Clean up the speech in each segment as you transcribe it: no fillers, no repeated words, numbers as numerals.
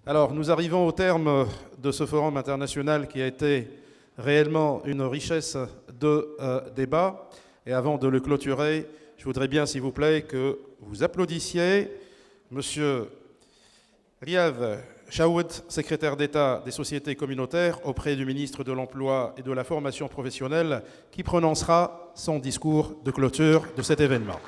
Alors, nous arrivons au terme de ce forum international qui a été réellement une richesse de débat. Et avant de le clôturer, je voudrais bien, s'il vous plaît, que vous applaudissiez Monsieur Riad Chaoud, secrétaire d'État des sociétés communautaires auprès du ministre de l'Emploi et de la Formation professionnelle, qui prononcera son discours de clôture de cet événement.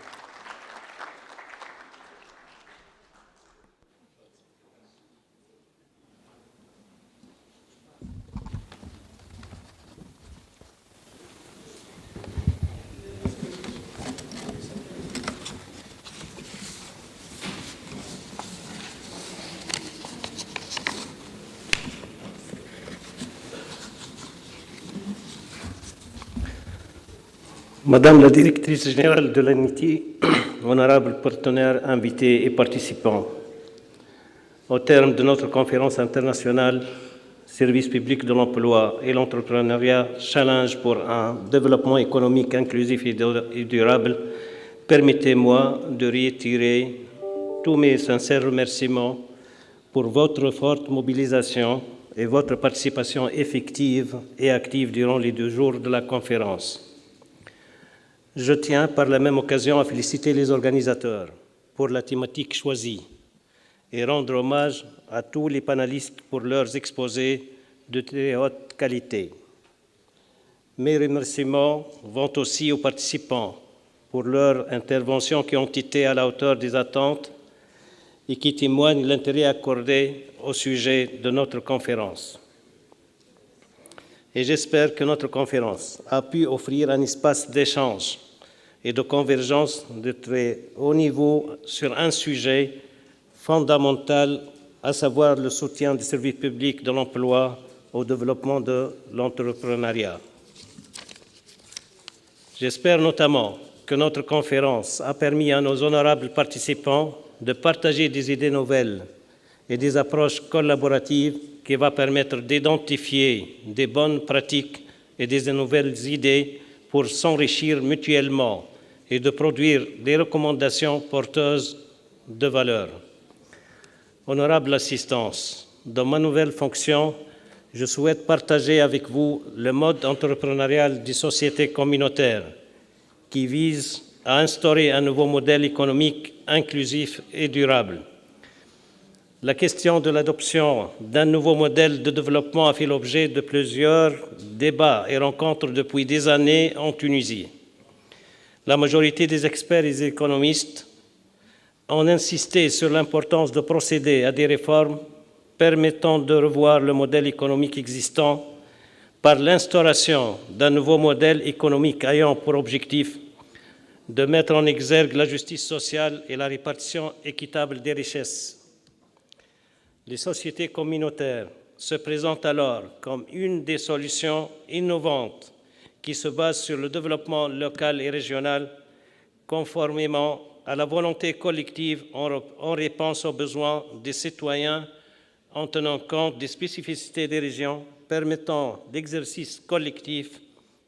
Madame la directrice générale de l'ANITI, honorables partenaires, invités et participants, au terme de notre conférence internationale Service public de l'emploi et l'entrepreneuriat, challenge pour un développement économique inclusif et durable, permettez-moi de réitérer tous mes sincères remerciements pour votre forte mobilisation et votre participation effective et active durant les 2 jours de la conférence. Je tiens par la même occasion à féliciter les organisateurs pour la thématique choisie et rendre hommage à tous les panélistes pour leurs exposés de très haute qualité. Mes remerciements vont aussi aux participants pour leurs interventions qui ont été à la hauteur des attentes et qui témoignent de l'intérêt accordé au sujet de notre conférence. Et j'espère que notre conférence a pu offrir un espace d'échange et de convergence de très haut niveau sur un sujet fondamental, à savoir le soutien du service public de l'emploi au développement de l'entrepreneuriat. J'espère notamment que notre conférence a permis à nos honorables participants de partager des idées nouvelles et des approches collaboratives qui vont permettre d'identifier des bonnes pratiques et des nouvelles idées pour s'enrichir mutuellement et de produire des recommandations porteuses de valeur. Honorable assistance, dans ma nouvelle fonction, je souhaite partager avec vous le mode entrepreneurial des sociétés communautaires qui vise à instaurer un nouveau modèle économique inclusif et durable. La question de l'adoption d'un nouveau modèle de développement a fait l'objet de plusieurs débats et rencontres depuis des années en Tunisie. La majorité des experts et des économistes ont insisté sur l'importance de procéder à des réformes permettant de revoir le modèle économique existant par l'instauration d'un nouveau modèle économique ayant pour objectif de mettre en exergue la justice sociale et la répartition équitable des richesses. Les sociétés communautaires se présentent alors comme une des solutions innovantes qui se base sur le développement local et régional, conformément à la volonté collective en réponse aux besoins des citoyens, en tenant compte des spécificités des régions, permettant l'exercice collectif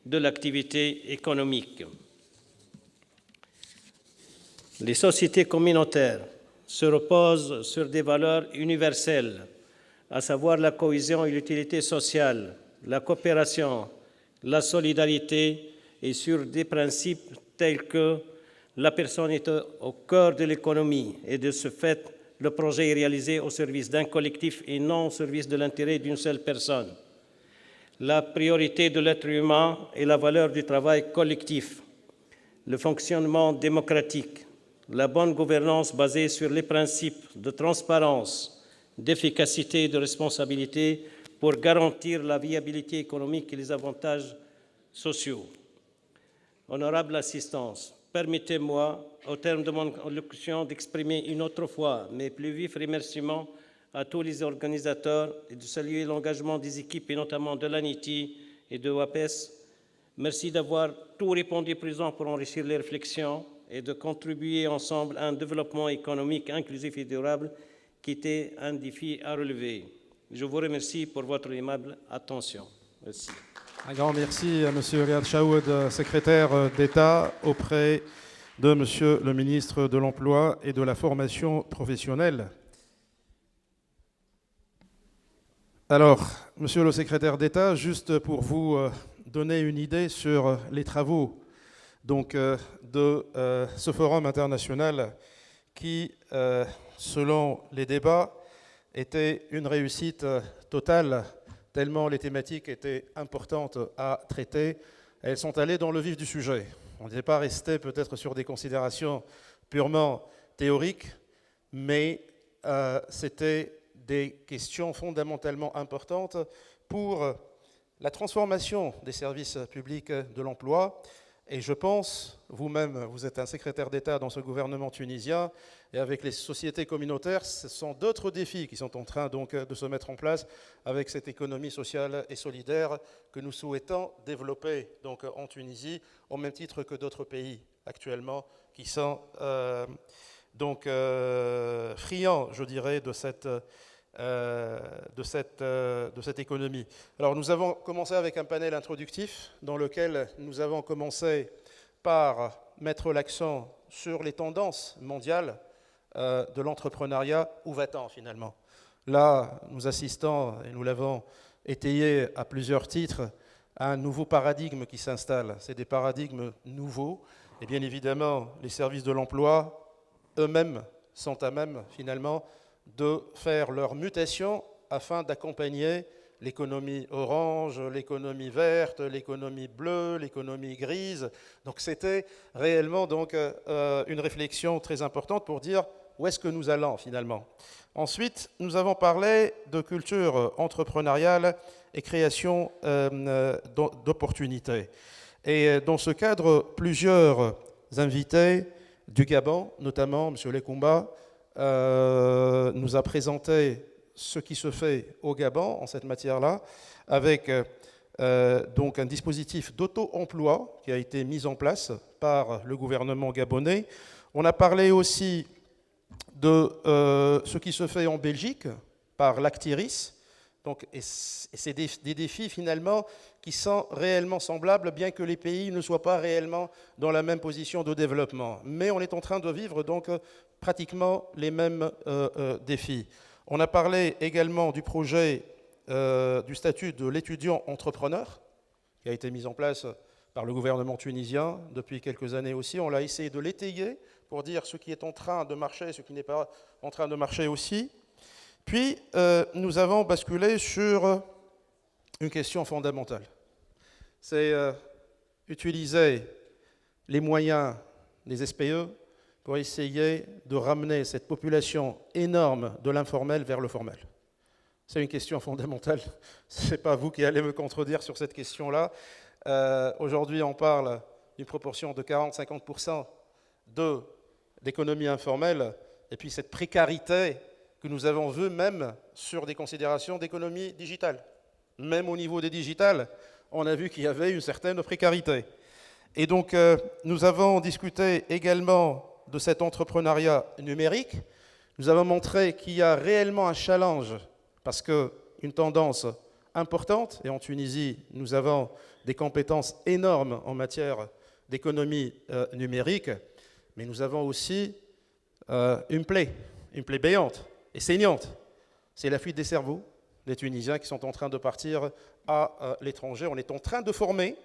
de l'activité économique. Les sociétés communautaires se reposent sur des valeurs universelles, à savoir la cohésion et l'utilité sociale, la coopération, la solidarité et sur des principes tels que la personne est au cœur de l'économie et de ce fait, le projet est réalisé au service d'un collectif et non au service de l'intérêt d'une seule personne. La priorité de l'être humain est la valeur du travail collectif, le fonctionnement démocratique, la bonne gouvernance basée sur les principes de transparence, d'efficacité et de responsabilité pour garantir la viabilité économique et les avantages sociaux. Honorable assistance, permettez-moi, au terme de mon allocution, d'exprimer une autre fois mes plus vifs remerciements à tous les organisateurs et de saluer l'engagement des équipes, et notamment de l'ANITI et de WAPES. Merci d'avoir tout répondu présent pour enrichir les réflexions et de contribuer ensemble à un développement économique inclusif et durable qui était un défi à relever. Je vous remercie pour votre aimable attention. Merci. Un grand merci à M. Riad Chaoud, secrétaire d'État auprès de M. le ministre de l'Emploi et de la Formation professionnelle. Alors, monsieur le secrétaire d'État, juste pour vous donner une idée sur les travaux donc, de ce forum international qui, selon les débats, était une réussite totale, tellement les thématiques étaient importantes à traiter. Elles sont allées dans le vif du sujet. On n'est pas resté peut-être sur des considérations purement théoriques, mais c'était des questions fondamentalement importantes pour la transformation des services publics de l'emploi. Et je pense, vous-même, vous êtes un secrétaire d'État dans ce gouvernement tunisien, et avec les sociétés communautaires, ce sont d'autres défis qui sont en train donc de se mettre en place avec cette économie sociale et solidaire que nous souhaitons développer donc en Tunisie, au même titre que d'autres pays actuellement qui sont friands, je dirais, de cette économie. Alors nous avons commencé avec un panel introductif dans lequel nous avons commencé par mettre l'accent sur les tendances mondiales de l'entrepreneuriat. Où va-t-on finalement? Là, nous assistons, et nous l'avons étayé à plusieurs titres, à un nouveau paradigme qui s'installe. C'est des paradigmes nouveaux, et bien évidemment, les services de l'emploi eux-mêmes sont à même finalement de faire leur mutation afin d'accompagner l'économie orange, l'économie verte, l'économie bleue, l'économie grise. Donc c'était réellement donc, une réflexion très importante pour dire où est-ce que nous allons finalement. Ensuite, nous avons parlé de culture entrepreneuriale et création d'opportunités. Et dans ce cadre, plusieurs invités du Gabon, notamment M. Lekoumba, nous a présenté ce qui se fait au Gabon en cette matière-là, avec donc un dispositif d'auto-emploi qui a été mis en place par le gouvernement gabonais. On a parlé aussi de ce qui se fait en Belgique par l'Actiris. Donc, et c'est des défis finalement qui sont réellement semblables, bien que les pays ne soient pas réellement dans la même position de développement. Mais on est en train de vivre donc pratiquement les mêmes défis. On a parlé également du projet du statut de l'étudiant entrepreneur, qui a été mis en place par le gouvernement tunisien depuis quelques années aussi. On l'a essayé de l'étayer pour dire ce qui est en train de marcher, ce qui n'est pas en train de marcher aussi. Puis, nous avons basculé sur une question fondamentale. C'est utiliser les moyens des SPE pour essayer de ramener cette population énorme de l'informel vers le formel. C'est une question fondamentale. Ce n'est pas vous qui allez me contredire sur cette question-là. Aujourd'hui, on parle d'une proportion de 40-50% d'économie informelle, et puis cette précarité que nous avons vu même sur des considérations d'économie digitale. Même au niveau des digitales, on a vu qu'il y avait une certaine précarité. Et donc, nous avons discuté également de cet entrepreneuriat numérique. Nous avons montré qu'il y a réellement un challenge, parce qu'une tendance importante, et en Tunisie, nous avons des compétences énormes en matière d'économie numérique, mais nous avons aussi une plaie béante et saignante. C'est la fuite des cerveaux des Tunisiens qui sont en train de partir à l'étranger. On est en train de former,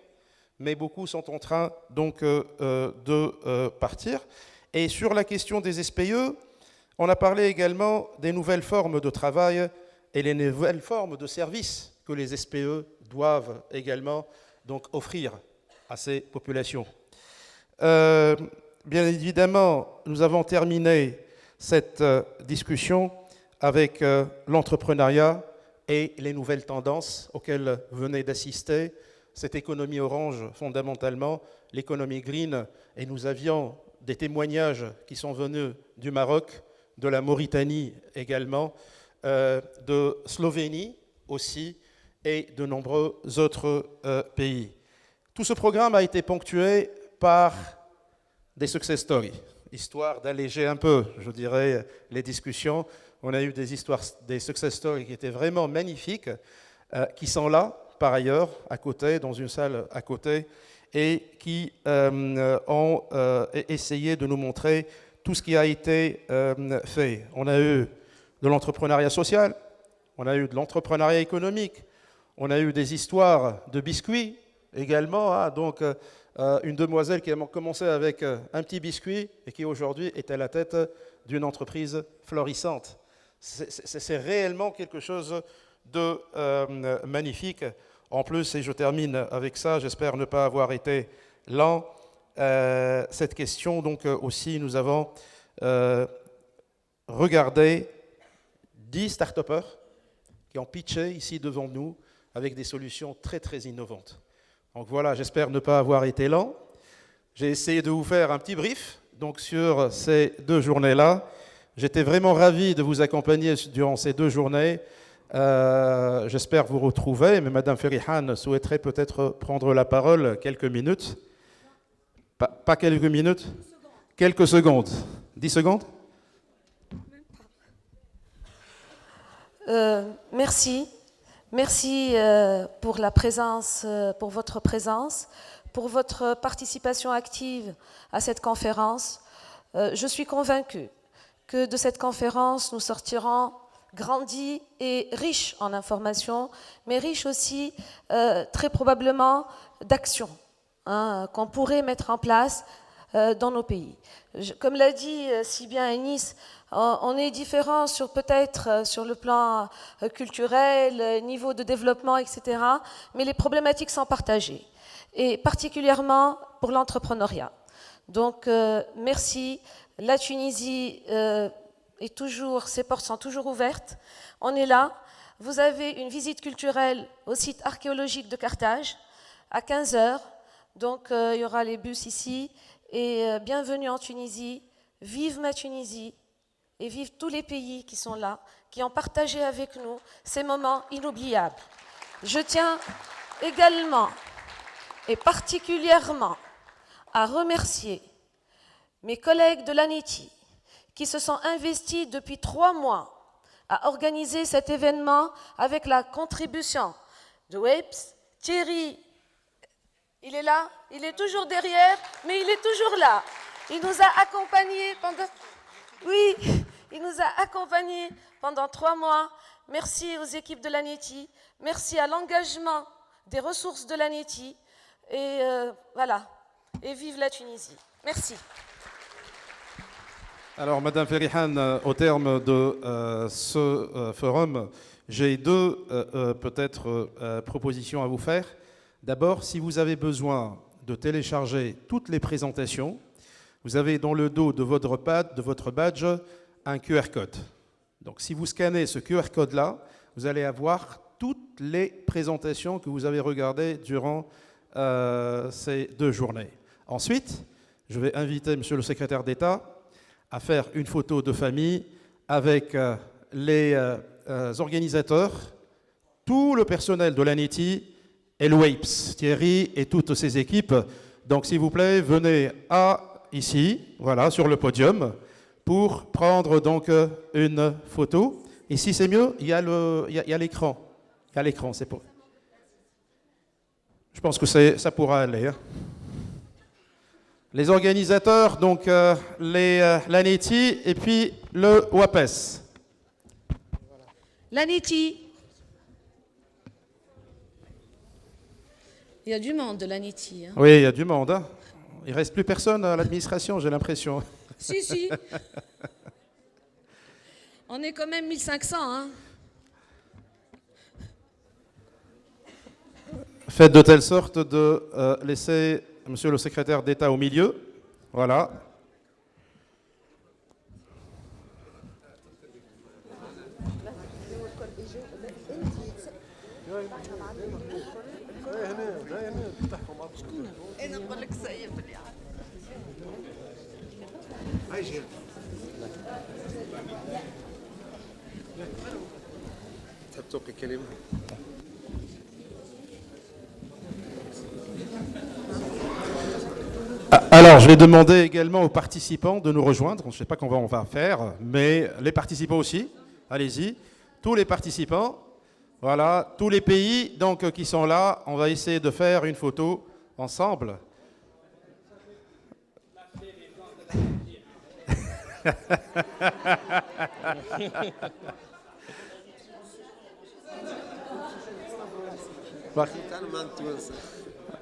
mais beaucoup sont en train donc de partir. Et sur la question des SPE, on a parlé également des nouvelles formes de travail et les nouvelles formes de services que les SPE doivent également donc offrir à ces populations. Bien évidemment, nous avons terminé cette discussion avec l'entrepreneuriat et les nouvelles tendances auxquelles venait d'assister cette économie orange fondamentalement, l'économie green, et nous avions des témoignages qui sont venus du Maroc, de la Mauritanie également, de Slovénie aussi, et de nombreux autres pays. Tout ce programme a été ponctué par des success stories, histoire d'alléger un peu, je dirais, les discussions. On a eu des success stories qui étaient vraiment magnifiques, qui sont là, par ailleurs, à côté, dans une salle à côté, et qui ont essayé de nous montrer tout ce qui a été fait. On a eu de l'entrepreneuriat social, on a eu de l'entrepreneuriat économique, on a eu des histoires de biscuits également, hein, donc une demoiselle qui a commencé avec un petit biscuit et qui aujourd'hui est à la tête d'une entreprise florissante. C'est réellement quelque chose de magnifique. En plus, et je termine avec ça, j'espère ne pas avoir été lent, cette question, donc aussi, nous avons regardé 10 start-upers qui ont pitché ici devant nous avec des solutions très, très innovantes. Donc voilà, j'espère ne pas avoir été lent. J'ai essayé de vous faire un petit brief donc, sur ces 2 journées-là. J'étais vraiment ravi de vous accompagner durant ces 2 journées. J'espère vous retrouver, mais Madame Ferihan souhaiterait peut-être prendre la parole quelques minutes. Pas quelques minutes, quelques secondes. 10 secondes. Merci. Merci pour la présence, pour votre présence, pour votre participation active à cette conférence. Je suis convaincue que de cette conférence, nous sortirons grandis et riches en informations, mais riches aussi très probablement d'actions qu'on pourrait mettre en place dans nos pays. Comme l'a dit si bien Anis, on est différents sur peut-être sur le plan culturel, niveau de développement, etc. Mais les problématiques sont partagées, et particulièrement pour l'entrepreneuriat. Donc merci. La Tunisie est toujours, ses portes sont toujours ouvertes. On est là. Vous avez une visite culturelle au site archéologique de Carthage à 15h. Donc il y aura les bus ici. Et bienvenue en Tunisie. Vive ma Tunisie. Et vive tous les pays qui sont là, qui ont partagé avec nous ces moments inoubliables. Je tiens également et particulièrement à remercier mes collègues de l'ANETI qui se sont investis depuis 3 mois à organiser cet événement avec la contribution de WEPS. Thierry, il est là, il est toujours derrière, mais il est toujours là. Il nous a accompagnés pendant... Oui, il nous a accompagnés pendant 3 mois. Merci aux équipes de l'ANETI, merci à l'engagement des ressources de l'ANETI. Et voilà, et vive la Tunisie. Merci. Alors, Madame Ferihan, au terme de ce forum, j'ai 2 peut-être propositions à vous faire. D'abord, si vous avez besoin de télécharger toutes les présentations, vous avez dans le dos de votre badge, un QR code. Donc, si vous scannez ce QR code-là, vous allez avoir toutes les présentations que vous avez regardées durant ces 2 journées. Ensuite, je vais inviter Monsieur le secrétaire d'État à faire une photo de famille avec les organisateurs, tout le personnel de l'ANETI et le WEPS, Thierry et toutes ses équipes. Donc, s'il vous plaît, venez ici, voilà, sur le podium, pour prendre donc une photo. Ici, c'est mieux, il y a l'écran. Il y a l'écran, c'est pour... Je pense que ça pourra aller. Hein. Les organisateurs, donc l'ANETI et puis le WAPES. L'ANETI. Il y a du monde de l'ANETI. Hein. Oui, il y a du monde. Hein. Il ne reste plus personne à l'administration, j'ai l'impression. Si. On est quand même 1500. Hein. Faites de telle sorte de laisser Monsieur le secrétaire d'État au milieu. Voilà. Alors, je vais demander également aux participants de nous rejoindre. Je ne sais pas comment on va faire, mais les participants aussi. Allez-y. Tous les participants. Voilà. Tous les pays donc, qui sont là. On va essayer de faire une photo ensemble.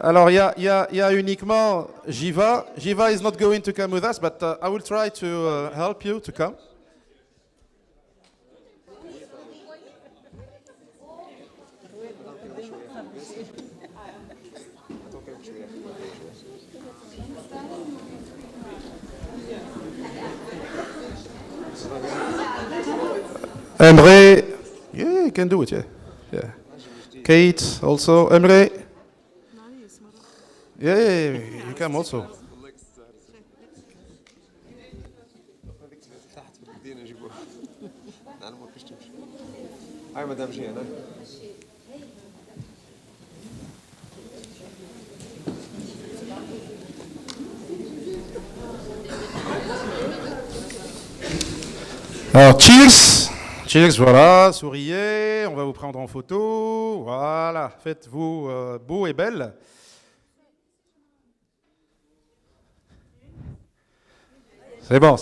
Alors, il y a uniquement Jiva. Jiva is not going to come with us, but I will try to help you to come. Emre, yeah, you can do it, yeah. Kate also, Emre. Yeah, you come also. Alors, cheers. Cheers, voilà, souriez, on va vous prendre en photo, voilà, faites-vous beau et belle. C'est bon.